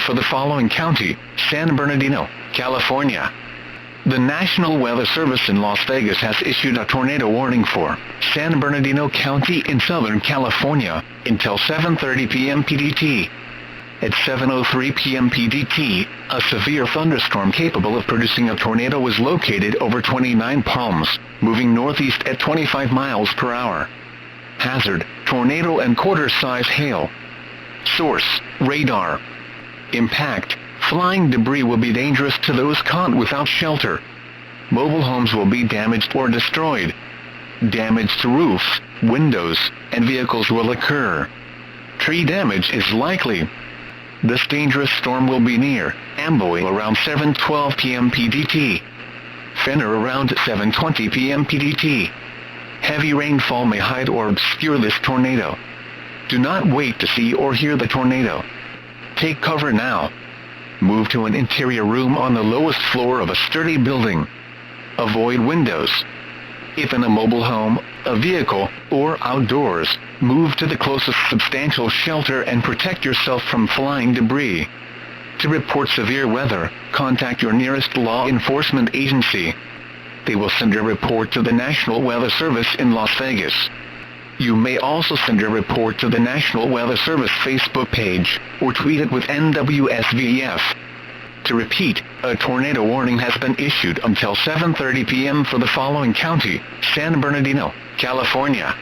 for the following county: San Bernardino, California. The National Weather Service in Las Vegas has issued a tornado warning for San Bernardino County in Southern California until 7:30 p.m. PDT. At 7:03 p.m. PDT, a severe thunderstorm capable of producing a tornado was located over 29 Palms, moving northeast at 25 miles per hour. Hazard: tornado and quarter-size hail. Source: radar. Impact: flying debris will be dangerous to those caught without shelter. Mobile homes will be damaged or destroyed. Damage to roofs, windows, and vehicles will occur. Tree damage is likely. This dangerous storm will be near Amboy around 7:12 p.m. PDT. Fenner around 7:20 p.m. PDT. Heavy rainfall may hide or obscure this tornado. Do not wait to see or hear the tornado. Take cover now. Move to an interior room on the lowest floor of a sturdy building. Avoid windows. If in a mobile home, a vehicle, or outdoors, move to the closest substantial shelter and protect yourself from flying debris. To report severe weather, contact your nearest law enforcement agency. They will send a report to the National Weather Service in Las Vegas. You may also send a report to the National Weather Service Facebook page, or tweet it with NWSVF. To repeat, a tornado warning has been issued until 7:30 p.m. for the following county: San Bernardino, California.